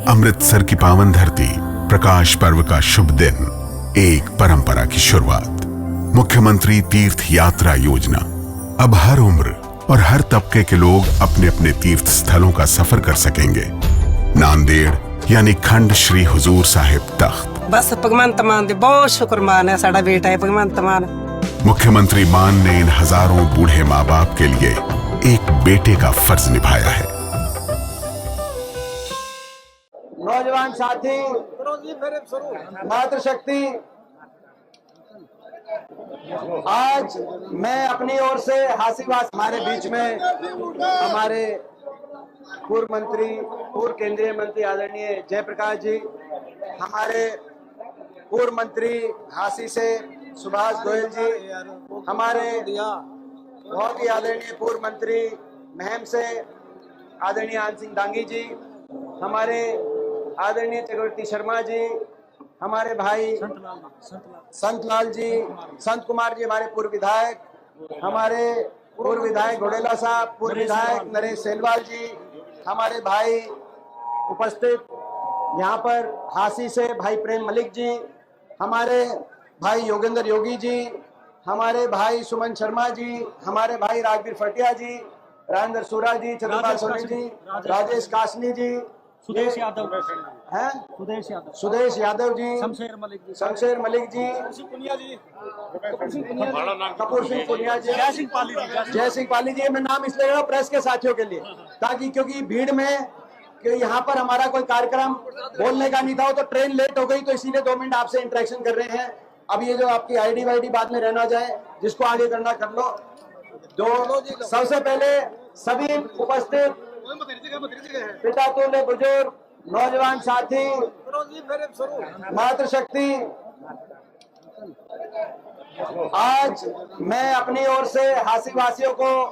अमृतसर की पावन धरती, प्रकाश पर्व का शुभ दिन, एक परंपरा की शुरुआत। मुख्यमंत्री तीर्थ यात्रा योजना। अब हर उम्र और हर तबके के लोग अपने अपने तीर्थ स्थलों का सफर कर सकेंगे। नांदेड़ यानी खंड श्री हुजूर साहिब तख्त। बस भगवंत मान दे बहुत शुक्रमान है, साडा बेटा है भगवंत मान। मुख्यमंत्री मान ने इन हजारों बूढ़े माँ बाप के लिए एक बेटे का फर्ज निभाया है। नौजवान साथी, मातृशक्ति, आज मैं अपनी ओर से हासिवास हमारे बीच में हमारे पूर्व मंत्री, पूर्व केंद्रीय मंत्री आदरणीय जयप्रकाश जी, हमारे पूर्व मंत्री हासी से सुभाष गोयल जी, हमारे बहुत ही आदरणीय पूर्व मंत्री महम से आदरणीय आन सिंह दांगी जी, हमारे आदरणीय चक्रवर्ती शर्मा जी, हमारे भाई संत लाल जी, संत कुमार जी, हमारे पूर्व विधायक, हमारे पूर्व विधायक घोडेला साहब, पूर्व विधायक नरेश सेलवाल जी, हमारे भाई उपस्थित यहाँ पर हासी से भाई प्रेम मलिक जी, हमारे भाई योगेंद्र योगी जी, हमारे भाई सुमन शर्मा जी, हमारे भाई राजवीर फटिया जी, राजेंद्र सूरा जी, चंद्रपाल सोनी जी, राजेश कासनी जी, सुदेश यादव हैं, सुदेश यादव जी, शमशेर मलिक जी, कपूर सिंह पुनिया जी, जय सिंह पाली जी। मैं नाम इसलिए ले रहा हूं प्रेस के साथियों के लिए, ताकि क्योंकि भीड़ में कि यहाँ पर हमारा कोई कार्यक्रम बोलने का नहीं था, तो ट्रेन लेट हो गई, तो इसीलिए 2 मिनट आपसे इंटरेक्शन कर रहे हैं। अब ये जो आपकी आईडी वाईडी बाद में रहना जाए, जिसको आगे करना कर लो। सबसे पहले सभी उपस्थित पिता तुल्य बुजुर्ग, नौजवान साथी, मातृशक्ति, आज मैं अपनी ओर से हासी वासियों को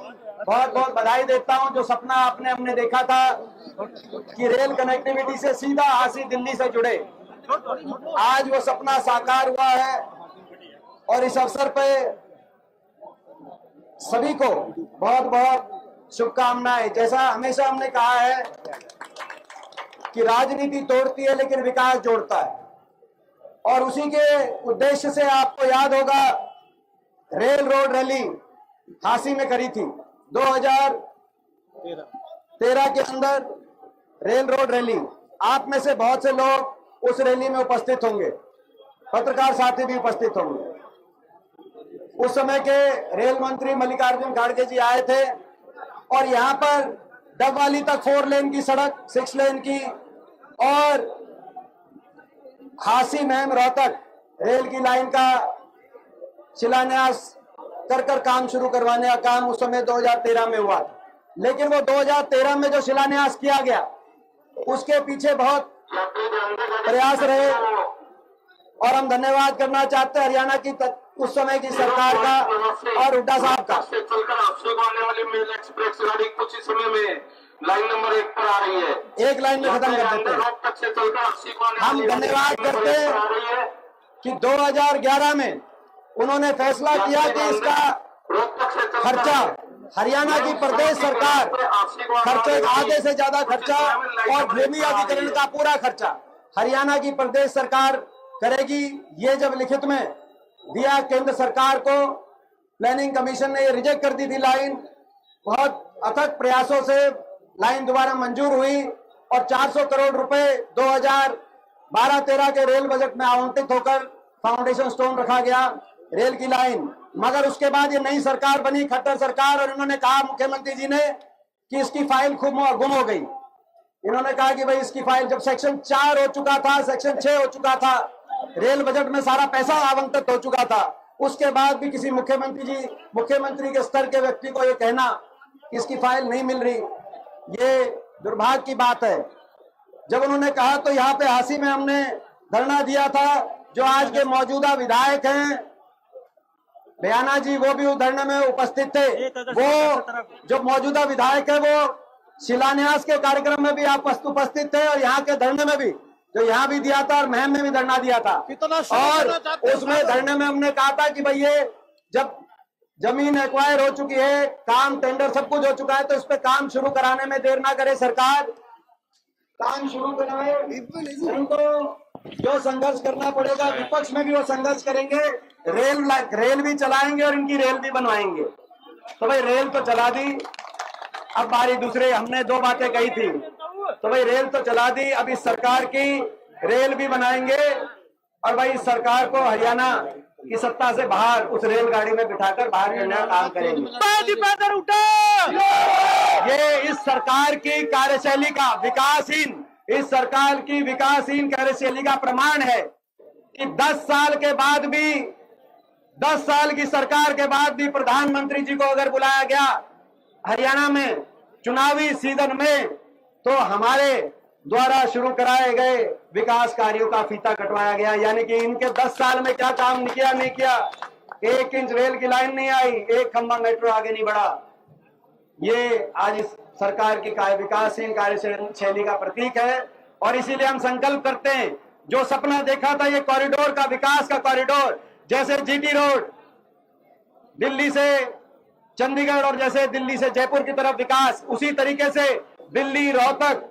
बहुत बहुत बधाई देता हूं। जो सपना आपने हमने देखा था कि रेल कनेक्टिविटी से सीधा हासी दिल्ली से जुड़े, आज वो सपना साकार हुआ है। और इस अवसर पे सभी को बहुत बहुत शुभकामनाएं। जैसा हमेशा हमने कहा है कि राजनीति तोड़ती है लेकिन विकास जोड़ता है, और उसी के उद्देश्य से आपको याद होगा रेल रोड रैली हासी में करी थी 2013 के अंदर रेल रोड रैली। आप में से बहुत से लोग उस रैली में उपस्थित होंगे, पत्रकार साथी भी उपस्थित होंगे। उस समय के रेल मंत्री मल्लिकार्जुन खड़गे जी आए थे, और यहाँ पर डबवाली तक 4 लेन की सड़क, 6 लेन की, और हासी महम रोहतक रेल की लाइन का शिलान्यास कर काम शुरू करवाने का काम उस समय 2013 में हुआ। लेकिन वो 2013 में जो शिलान्यास किया गया, उसके पीछे बहुत प्रयास रहे, और हम धन्यवाद करना चाहते हैं हरियाणा की उस समय की सरकार का और हुड्डा साहब का। वाली मेल एक्सप्रेस गाड़ी कुछ ही समय में लाइन नंबर 1 पर आ रही है। एक लाइन में खत्म कर देते हैं। हम धन्यवाद करते हैं कि 2011 में उन्होंने फैसला किया कि इसका खर्चा हरियाणा की प्रदेश सरकार, खर्चे आधे से ज्यादा खर्चा और भूमि अधिग्रहण का पूरा खर्चा हरियाणा की प्रदेश सरकार करेगी। ये जब लिखित में दिया केंद्र सरकार को, प्लानिंग कमीशन ने ये रिजेक्ट कर दी थी लाइन। बहुत अथक प्रयासों से लाइन दोबारा मंजूर हुई, और 400 करोड़ रुपए 2012-13 के रेल बजट में आवंटित होकर फाउंडेशन स्टोन रखा गया रेल की लाइन। मगर उसके बाद ये नई सरकार बनी, खट्टर सरकार, और इन्होंने कहा मुख्यमंत्री जी ने कि इसकी फाइल खूब गुम हो गई। इन्होंने कहा कि भाई इसकी फाइल, जब सेक्शन 4 हो चुका था, सेक्शन 6 हो चुका था, रेल बजट में सारा पैसा आवंटित हो चुका था, उसके बाद भी किसी मुख्यमंत्री के स्तर के व्यक्ति को ये कहना कि इसकी फाइल नहीं मिल रही, ये दुर्भाग्य की बात है। जब उन्होंने कहा तो यहाँ पे हासी में हमने धरना दिया था। जो आज के मौजूदा विधायक हैं बयाना जी, वो भी उस धरने में उपस्थित थे। वो जो मौजूदा विधायक है वो शिलान्यास के कार्यक्रम में भी आप उपस्थित थे, और यहाँ के धरने में भी, जो यहाँ भी दिया था और महम में भी धरना दिया था। और उसमें धरने में हमने कहा था कि भाई ये जब जमीन एक्वायर हो चुकी है, काम टेंडर सब कुछ हो चुका है, तो इस पे काम शुरू कराने में देर ना करे सरकार। काम शुरू कराए, नहीं तो जो संघर्ष करना पड़ेगा विपक्ष में भी वो संघर्ष करेंगे, रेल भी चलाएंगे और इनकी रेल भी बनवाएंगे। तो भाई रेल तो चला दी, अब बारी दूसरे, हमने 2 बातें कही थी, तो भाई रेल तो चला दी, अब इस सरकार की रेल भी बनाएंगे और भाई इस सरकार को हरियाणा की सत्ता से बाहर उस रेलगाड़ी में बिठाकर बाहर करने का काम करेंगे। ये इस सरकार की कार्यशैली का इस सरकार की विकासहीन कार्यशैली का प्रमाण है कि 10 साल के बाद भी, 10 साल की सरकार के बाद भी प्रधानमंत्री जी को अगर बुलाया गया हरियाणा में चुनावी सीजन में, तो हमारे द्वारा शुरू कराए गए विकास कार्यों का फीता कटवाया गया। यानी कि इनके 10 साल में क्या काम नहीं किया, 1 इंच रेल की लाइन नहीं आई, 1 खंबा मेट्रो आगे नहीं बढ़ा। ये आज इस सरकार की विकासहीन कार्यशैली का प्रतीक है और इसीलिए हम संकल्प करते हैं, जो सपना देखा था ये कॉरिडोर का, विकास का कॉरिडोर, जैसे जीटी रोड दिल्ली से चंडीगढ़ और जैसे दिल्ली से जयपुर की तरफ विकास, उसी तरीके से दिल्ली रोहतक